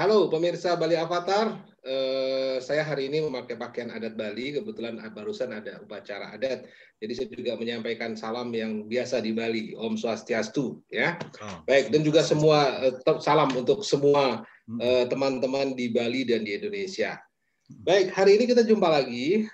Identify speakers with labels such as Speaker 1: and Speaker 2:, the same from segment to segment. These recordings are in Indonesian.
Speaker 1: Halo pemirsa Bali Avatar, saya hari ini memakai pakaian adat Bali, kebetulan barusan ada upacara adat, jadi saya juga menyampaikan salam yang biasa di Bali, Om Swastiastu, ya. Baik, dan juga semua salam untuk semua teman-teman di Bali dan di Indonesia. Baik, hari ini kita jumpa lagi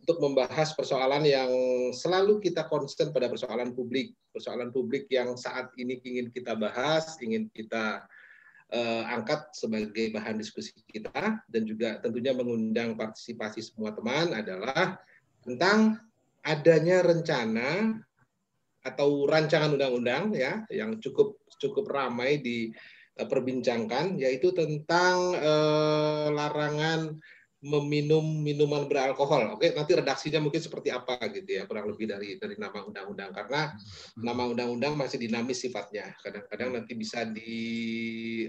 Speaker 1: untuk membahas persoalan yang selalu kita concern pada persoalan publik yang saat ini ingin kita bahas, ingin kita angkat sebagai bahan diskusi kita, dan juga tentunya mengundang partisipasi semua teman adalah tentang adanya rencana atau rancangan undang-undang ya yang cukup ramai diperbincangkan, yaitu tentang larangan meminum minuman beralkohol. Oke, nanti redaksinya mungkin seperti apa gitu ya, kurang lebih dari nama undang-undang, karena nama undang-undang masih dinamis sifatnya. Kadang-kadang nanti bisa di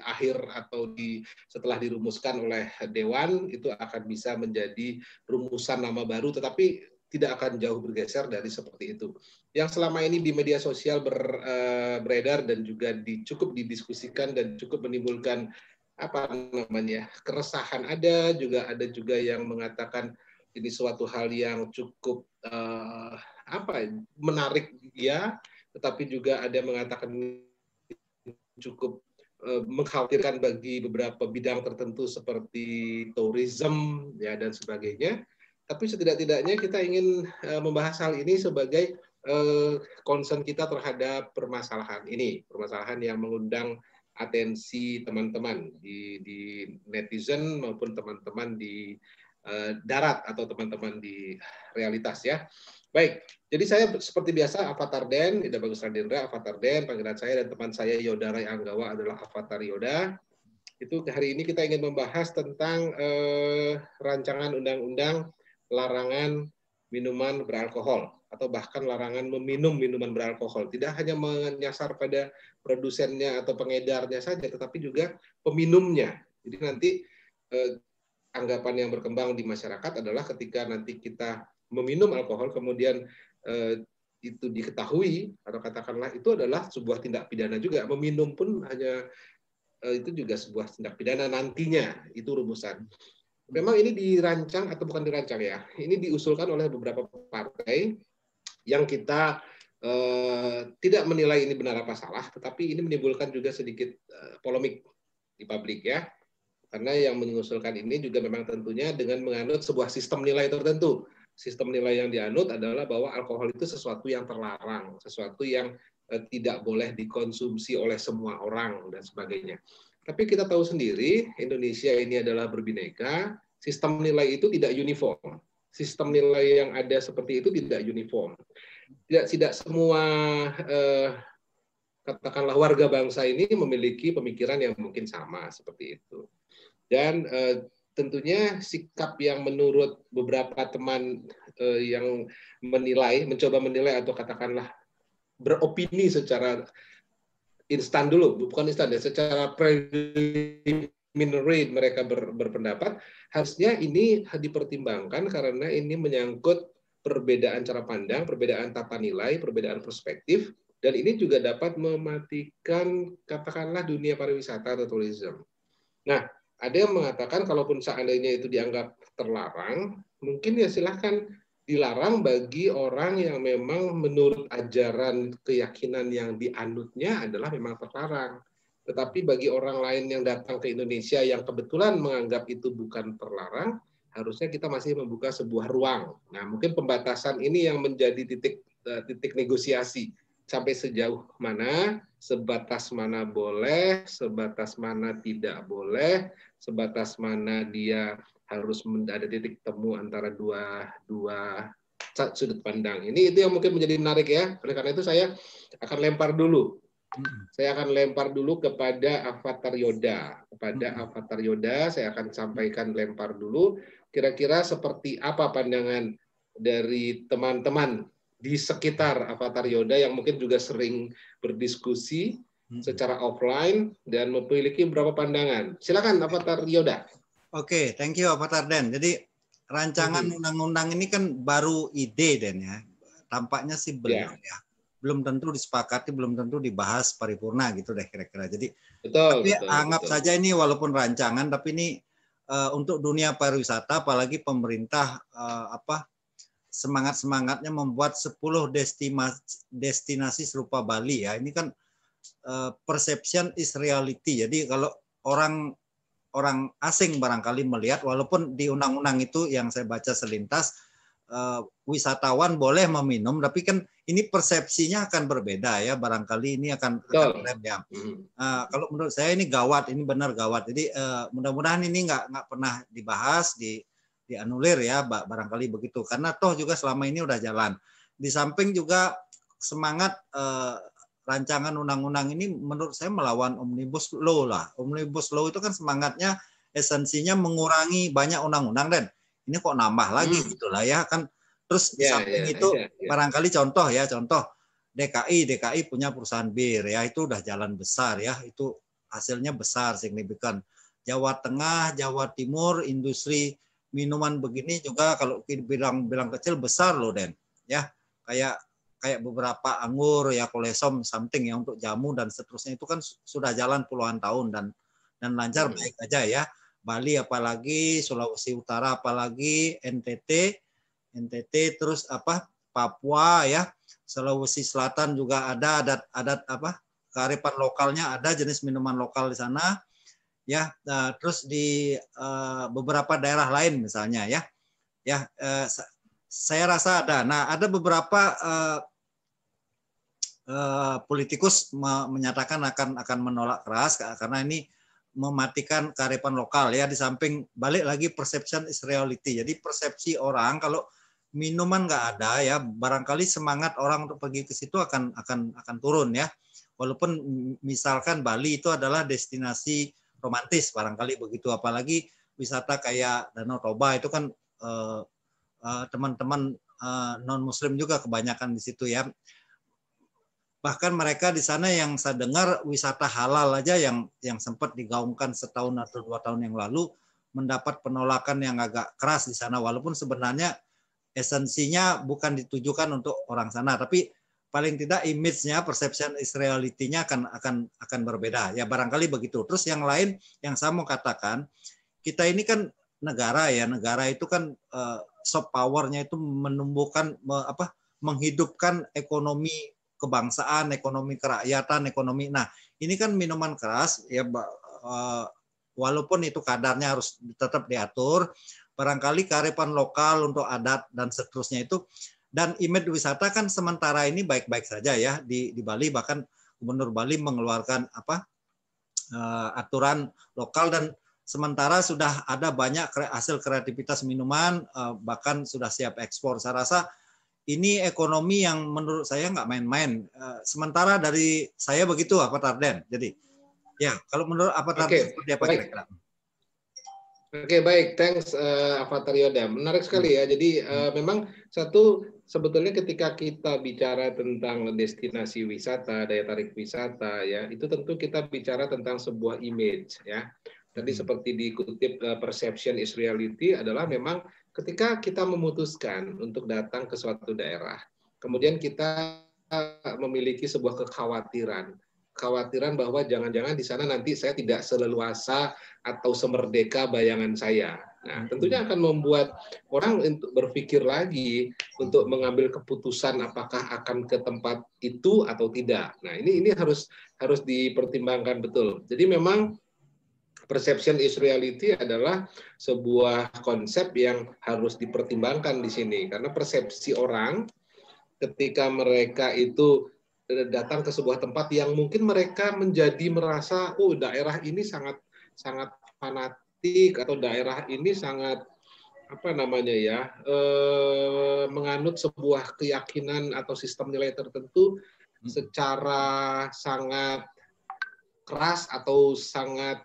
Speaker 1: akhir atau setelah dirumuskan oleh Dewan itu akan bisa menjadi rumusan nama baru, tetapi tidak akan jauh bergeser dari seperti itu. Yang selama ini di media sosial beredar dan juga cukup didiskusikan dan cukup menimbulkan keresahan, ada juga yang mengatakan ini suatu hal yang cukup menarik ya, tetapi juga ada yang mengatakan cukup mengkhawatirkan bagi beberapa bidang tertentu seperti tourism ya dan sebagainya. Tapi setidak-tidaknya kita ingin membahas hal ini sebagai concern kita terhadap permasalahan ini, permasalahan yang mengundang atensi teman-teman di netizen maupun teman-teman di darat atau teman-teman di realitas ya. Baik, jadi saya seperti biasa Avatar Den, Ida Bagus Radindra, Avatar Den, panggilan saya, dan teman saya Yoda Rai Anggawa adalah Avatar Yoda. Itu hari ini kita ingin membahas tentang rancangan undang-undang larangan minuman beralkohol atau bahkan larangan meminum minuman beralkohol. Tidak hanya menyasar pada produsennya atau pengedarnya saja, tetapi juga peminumnya. Jadi nanti anggapan yang berkembang di masyarakat adalah ketika nanti kita meminum alkohol, kemudian itu diketahui atau katakanlah itu adalah sebuah tindak pidana juga. Meminum pun hanya itu juga sebuah tindak pidana nantinya, itu rumusan. Memang ini dirancang atau bukan dirancang ya, ini diusulkan oleh beberapa partai yang kita tidak menilai ini benar apa salah, tetapi ini menimbulkan juga sedikit polemik di publik ya, karena yang mengusulkan ini juga memang tentunya dengan menganut sebuah sistem nilai tertentu. Sistem nilai yang dianut adalah bahwa alkohol itu sesuatu yang terlarang, sesuatu yang tidak boleh dikonsumsi oleh semua orang dan sebagainya. Tapi kita tahu sendiri, Indonesia ini adalah berbineka, sistem nilai itu tidak uniform. Sistem nilai yang ada seperti itu tidak uniform. Tidak semua katakanlah warga bangsa ini memiliki pemikiran yang mungkin sama seperti itu. Dan tentunya sikap yang menurut beberapa teman yang mencoba menilai atau katakanlah beropini secara instan dulu, bukan instan ya, secara preliminary mereka berpendapat, harusnya ini dipertimbangkan karena ini menyangkut perbedaan cara pandang, perbedaan tata nilai, perbedaan perspektif, dan ini juga dapat mematikan katakanlah dunia pariwisata atau tourism. Nah, ada yang mengatakan kalaupun seandainya itu dianggap terlarang, mungkin ya silahkan dilarang bagi orang yang memang menurut ajaran keyakinan yang dianutnya adalah memang terlarang. Tetapi bagi orang lain yang datang ke Indonesia yang kebetulan menganggap itu bukan terlarang, harusnya kita masih membuka sebuah ruang. Nah, mungkin pembatasan ini yang menjadi titik negosiasi. Sampai sejauh mana, sebatas mana boleh, sebatas mana tidak boleh, sebatas mana dia harus ada titik temu antara dua sudut pandang. Ini itu yang mungkin menjadi menarik ya. Oleh karena itu saya akan lempar dulu. Saya akan lempar dulu kepada Avatar Yoda. Avatar Yoda saya akan sampaikan lempar dulu. Kira-kira seperti apa pandangan dari teman-teman di sekitar Avatar Yoda yang mungkin juga sering berdiskusi secara offline dan memiliki beberapa pandangan. Silakan Avatar Yoda.
Speaker 2: Oke, thank you Avatar Den. Jadi rancangan undang-undang ini kan baru ide Den ya. Tampaknya sih belum ya. belum tentu disepakati, belum tentu dibahas paripurna gitu deh kira-kira. Jadi
Speaker 1: Betul,
Speaker 2: tapi
Speaker 1: betul,
Speaker 2: anggap
Speaker 1: betul.
Speaker 2: saja ini walaupun rancangan, tapi ini untuk dunia pariwisata, apalagi pemerintah semangat-semangatnya membuat 10 destinasi serupa Bali ya. Ini kan perception is reality. Jadi kalau orang asing barangkali melihat, walaupun di undang-undang itu yang saya baca selintas, wisatawan boleh meminum, tapi kan ini persepsinya akan berbeda ya, barangkali ini akan tren ya. Kalau menurut saya ini gawat, ini benar gawat. Jadi mudah-mudahan ini nggak pernah dibahas, dianulir ya, barangkali begitu. Karena toh juga selama ini udah jalan. Di samping juga semangat rancangan undang-undang ini menurut saya melawan Omnibus Law lah. Omnibus Law itu kan semangatnya, esensinya mengurangi banyak undang-undang, dan ini kok nambah lagi gitulah ya kan. Terus di samping itu barangkali contoh DKI punya perusahaan bir ya, itu udah jalan besar ya, itu hasilnya besar signifikan. Jawa Tengah, Jawa Timur, industri minuman begini juga kalau bilang kecil besar loh, Den ya, kayak beberapa anggur ya, Kolesom something ya untuk jamu dan seterusnya, itu kan sudah jalan puluhan tahun dan lancar baik aja ya. Bali apalagi, Sulawesi Utara apalagi, NTT terus Papua ya, Sulawesi Selatan juga ada adat kearifan lokalnya, ada jenis minuman lokal di sana ya. Terus di beberapa daerah lain misalnya ya saya rasa ada. Nah, ada beberapa politikus menyatakan akan menolak keras karena ini mematikan kearifan lokal ya. Di samping balik lagi perception is reality. Jadi persepsi orang kalau minuman nggak ada ya, barangkali semangat orang untuk pergi ke situ akan turun ya. Walaupun misalkan Bali itu adalah destinasi romantis barangkali begitu, apalagi wisata kayak Danau Toba itu kan teman-teman non Muslim juga kebanyakan di situ ya. Bahkan mereka di sana yang saya dengar wisata halal aja yang sempat digaungkan setahun atau 2 tahun yang lalu mendapat penolakan yang agak keras di sana, walaupun sebenarnya esensinya bukan ditujukan untuk orang sana, tapi paling tidak image-nya, perception is reality-nya akan berbeda ya, barangkali begitu. Terus yang lain yang saya mau katakan, kita ini kan negara itu kan soft power-nya itu menumbuhkan menghidupkan ekonomi kebangsaan, ekonomi kerakyatan, ekonomi. Nah, ini kan minuman keras ya, walaupun itu kadarnya harus tetap diatur, barangkali kearifan lokal untuk adat dan seterusnya itu, dan image wisata kan sementara ini baik-baik saja ya di Bali. Bahkan Gubernur Bali mengeluarkan aturan lokal, dan sementara sudah ada banyak hasil kreativitas minuman, bahkan sudah siap ekspor. Saya rasa ini ekonomi yang menurut saya nggak main-main. Sementara dari saya begitu, Pak Tarden. Jadi, ya kalau menurut Tarden seperti apa kira-kira?
Speaker 1: Oke, baik. Thanks, Avatar Yoda. Menarik sekali ya. Jadi memang sebetulnya ketika kita bicara tentang destinasi wisata, daya tarik wisata, ya itu tentu kita bicara tentang sebuah image ya. Tadi seperti dikutip perception is reality adalah memang ketika kita memutuskan untuk datang ke suatu daerah, kemudian kita memiliki sebuah kekhawatiran bahwa jangan-jangan di sana nanti saya tidak seleluasa atau semerdeka bayangan saya. Nah, tentunya akan membuat orang untuk berpikir lagi untuk mengambil keputusan apakah akan ke tempat itu atau tidak. Nah, ini harus dipertimbangkan betul. Jadi memang perception is reality adalah sebuah konsep yang harus dipertimbangkan di sini, karena persepsi orang ketika mereka itu datang ke sebuah tempat yang mungkin mereka merasa daerah ini sangat fanatik, atau daerah ini sangat menganut sebuah keyakinan atau sistem nilai tertentu secara sangat keras atau sangat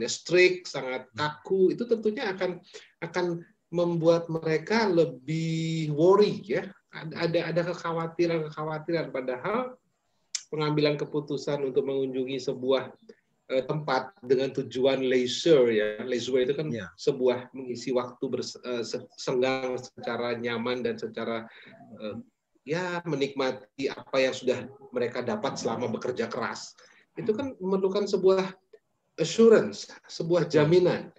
Speaker 1: strict, sangat kaku, itu tentunya akan membuat mereka lebih worry ya. Ada kekhawatiran, padahal pengambilan keputusan untuk mengunjungi sebuah tempat dengan tujuan leisure ya. Leisure itu kan sebuah mengisi waktu senggang secara nyaman dan secara ya menikmati apa yang sudah mereka dapat selama bekerja keras. Itu kan memerlukan sebuah assurance, sebuah jaminan.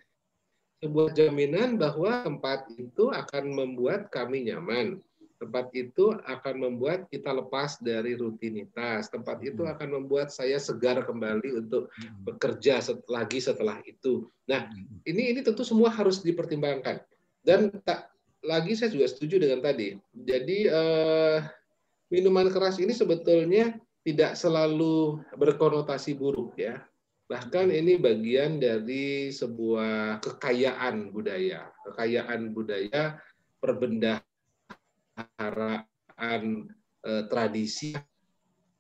Speaker 1: Sebuah jaminan bahwa tempat itu akan membuat kami nyaman. Tempat itu akan membuat kita lepas dari rutinitas. Tempat itu akan membuat saya segar kembali untuk bekerja lagi setelah itu. Nah, ini tentu semua harus dipertimbangkan. Dan lagi saya juga setuju dengan tadi. Jadi minuman keras ini sebetulnya tidak selalu berkonotasi buruk ya. Bahkan ini bagian dari sebuah kekayaan budaya, perbendaharaan tradisi.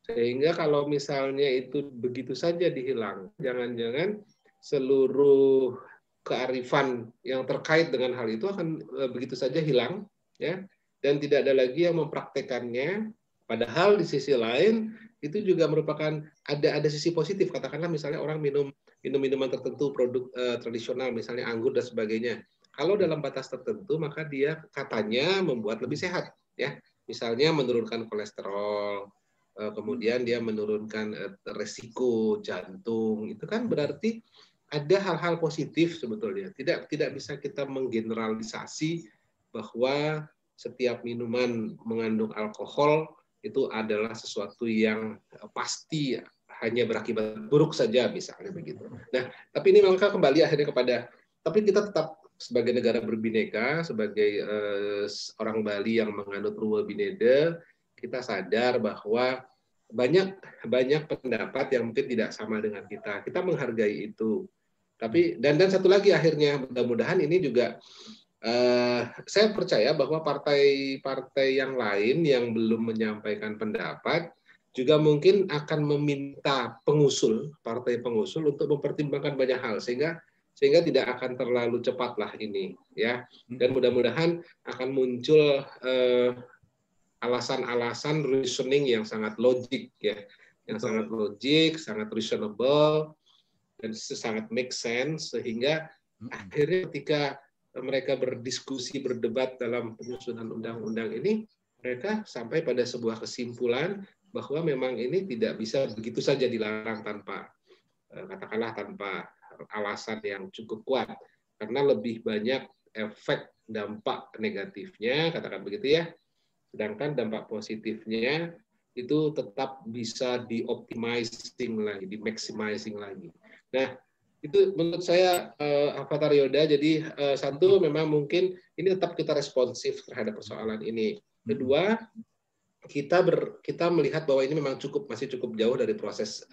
Speaker 1: Sehingga kalau misalnya itu begitu saja dihilang, jangan-jangan seluruh kearifan yang terkait dengan hal itu akan begitu saja hilang, ya, dan tidak ada lagi yang mempraktekannya. Padahal di sisi lain itu juga merupakan ada sisi positif. Katakanlah misalnya orang minum minuman tertentu, produk tradisional, misalnya anggur dan sebagainya. Kalau dalam batas tertentu, maka dia katanya membuat lebih sehat, ya. Misalnya menurunkan kolesterol, kemudian dia menurunkan resiko jantung. Itu kan berarti ada hal-hal positif sebetulnya. Tidak bisa kita menggeneralisasi bahwa setiap minuman mengandung alkohol itu adalah sesuatu yang pasti hanya berakibat buruk saja, misalnya begitu. Nah, tapi ini maka kembali akhirnya tapi kita tetap sebagai negara berbineka, sebagai orang Bali yang menganut Ruwa Binede, kita sadar bahwa banyak pendapat yang mungkin tidak sama dengan kita. Kita menghargai itu. Tapi dan satu lagi akhirnya mudah-mudahan ini juga saya percaya bahwa partai-partai yang lain yang belum menyampaikan pendapat juga mungkin akan meminta partai pengusul untuk mempertimbangkan banyak hal sehingga tidak akan terlalu cepatlah ini, ya. Dan mudah-mudahan akan muncul alasan-alasan reasoning yang sangat logik, ya, yang sangat logik, sangat reasonable dan sangat make sense sehingga akhirnya ketika mereka berdiskusi, berdebat dalam penyusunan undang-undang ini, mereka sampai pada sebuah kesimpulan bahwa memang ini tidak bisa begitu saja dilarang tanpa alasan yang cukup kuat, karena lebih banyak efek dampak negatifnya, katakan begitu ya, sedangkan dampak positifnya itu tetap bisa di-optimizing lagi, di-maximizing lagi. Nah, itu menurut saya Avatar Yoda. Jadi satu, memang mungkin ini tetap kita responsif terhadap persoalan ini. Kedua, kita melihat bahwa ini memang masih cukup jauh dari proses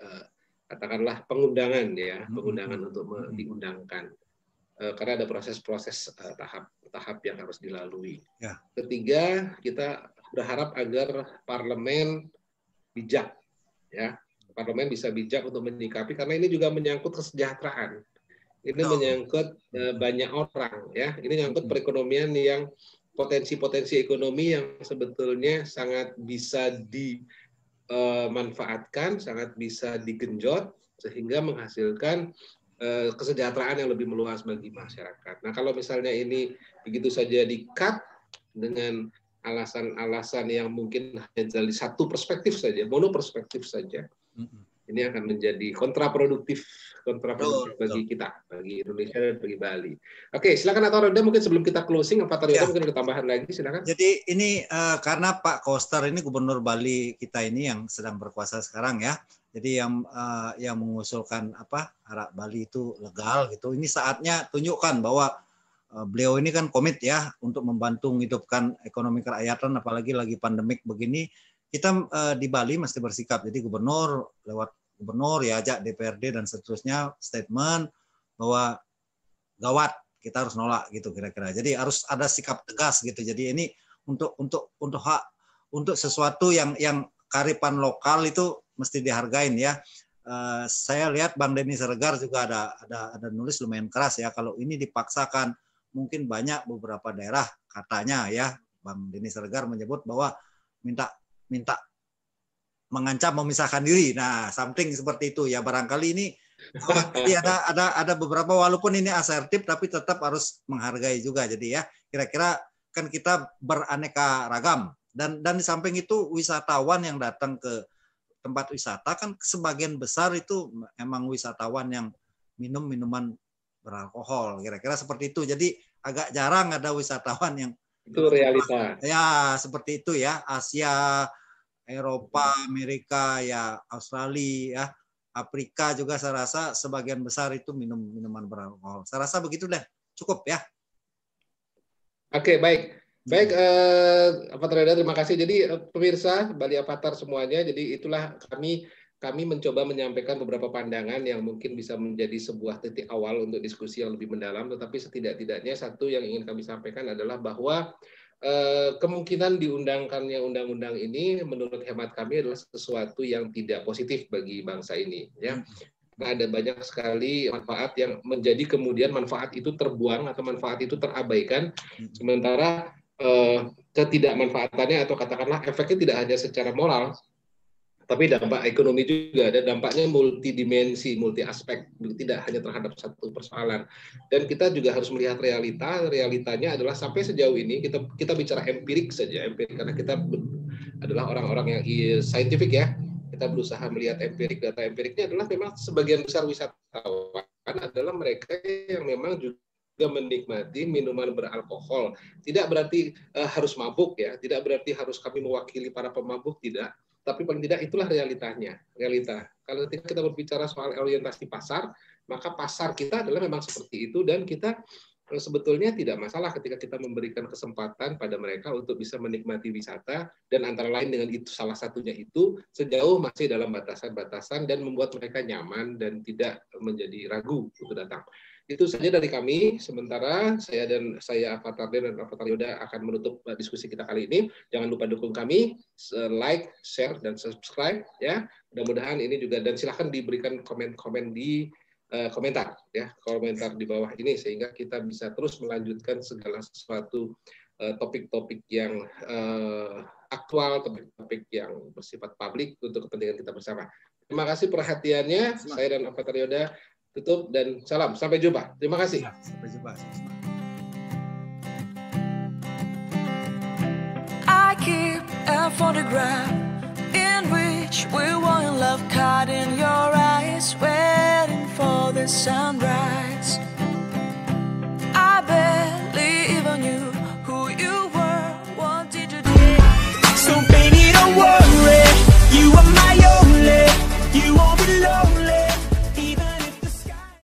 Speaker 1: katakanlah pengundangan, ya, pengundangan untuk diundangkan. Karena ada proses-proses tahap yang harus dilalui. Ya. Ketiga, kita berharap agar parlemen bijak, ya. Parlemen bisa bijak untuk menyikapi, karena ini juga menyangkut kesejahteraan. Ini menyangkut banyak orang, ya. Ini menyangkut perekonomian yang potensi ekonomi yang sebetulnya sangat bisa dimanfaatkan, sangat bisa digenjot sehingga menghasilkan kesejahteraan yang lebih meluas bagi masyarakat. Nah, kalau misalnya ini begitu saja di-cut dengan alasan-alasan yang mungkin hanya dari satu perspektif saja, monoperspektif saja, ini akan menjadi kontraproduktif bagi kita, bagi Indonesia dan bagi Bali. Oke, silakan Pak Roda, mungkin sebelum kita closing, Pak Roda mungkin ada tambahan lagi, silakan.
Speaker 2: Jadi ini karena Pak Koster ini Gubernur Bali kita ini yang sedang berkuasa sekarang, ya. Jadi yang mengusulkan arak Bali itu legal gitu. Ini saatnya tunjukkan bahwa beliau ini kan komit, ya, untuk membantu menghidupkan ekonomi kerakyatan, apalagi lagi pandemik begini. Kita di Bali mesti bersikap. Jadi lewat gubernur ya ajak DPRD dan seterusnya statement bahwa gawat, kita harus nolak gitu kira-kira. Jadi harus ada sikap tegas gitu. Jadi ini untuk sesuatu yang kearifan lokal itu mesti dihargain, ya. Saya lihat Bang Denny Siregar juga ada nulis lumayan keras, ya. Kalau ini dipaksakan, mungkin banyak beberapa daerah katanya, ya, Bang Denny Siregar menyebut bahwa minta mengancam memisahkan diri. Nah, something seperti itu, ya. Barangkali ini jadi ada beberapa, walaupun ini asertif tapi tetap harus menghargai juga. Jadi, ya, kira-kira kan kita beraneka ragam, Dan di samping itu wisatawan yang datang ke tempat wisata kan sebagian besar itu emang wisatawan yang minum minuman beralkohol, kira-kira seperti itu. Jadi agak jarang ada wisatawan yang
Speaker 1: itu realita.
Speaker 2: Ya seperti itu ya, Asia, Eropa, Amerika, ya Australia, ya Afrika juga saya rasa sebagian besar itu minum minuman beralkohol. Saya rasa begitu deh, cukup ya.
Speaker 1: Oke, baik. Baik, Avatar Yoda, terima kasih. Jadi pemirsa Bali Avatar semuanya, jadi itulah kami mencoba menyampaikan beberapa pandangan yang mungkin bisa menjadi sebuah titik awal untuk diskusi yang lebih mendalam, tetapi setidak-tidaknya satu yang ingin kami sampaikan adalah bahwa kemungkinan diundangkannya undang-undang ini menurut hemat kami adalah sesuatu yang tidak positif bagi bangsa ini, ya. Karena ada banyak sekali manfaat yang menjadi kemudian manfaat itu terbuang atau manfaat itu terabaikan, sementara ketidakmanfaatannya atau katakanlah efeknya tidak hanya secara moral, tapi dampak ekonomi juga, ada dampaknya multidimensi, multi aspek, tidak hanya terhadap satu persoalan. Dan kita juga harus melihat realitanya adalah sampai sejauh ini kita bicara empirik saja, empirik karena kita adalah orang-orang yang saintifik ya. Kita berusaha melihat empirik, data empiriknya adalah memang sebagian besar wisatawan adalah mereka yang memang juga menikmati minuman beralkohol. Tidak berarti harus mabuk ya, tidak berarti harus kami mewakili para pemabuk, tidak. Tapi paling tidak itulah realitanya, realita. Kalau kita berbicara soal orientasi pasar, maka pasar kita adalah memang seperti itu dan kita sebetulnya tidak masalah ketika kita memberikan kesempatan pada mereka untuk bisa menikmati wisata dan antara lain dengan itu salah satunya itu sejauh masih dalam batasan-batasan dan membuat mereka nyaman dan tidak menjadi ragu untuk datang. Itu saja dari kami. Sementara saya Avatar dan Avatar Yoda akan menutup diskusi kita kali ini. Jangan lupa dukung kami, like, share, dan subscribe ya. Mudah-mudahan ini juga, dan silahkan diberikan komen-komen di komentar ya, komentar di bawah ini sehingga kita bisa terus melanjutkan segala sesuatu topik-topik yang aktual, topik-topik yang bersifat publik untuk kepentingan kita bersama. Terima kasih perhatiannya. Saya dan Avatar Yoda tutup dan salam. Sampai jumpa. Terima kasih.
Speaker 2: Sampai jumpa.
Speaker 3: I keep a photograph in which we were in love, caught in your eyes, waiting for the sun.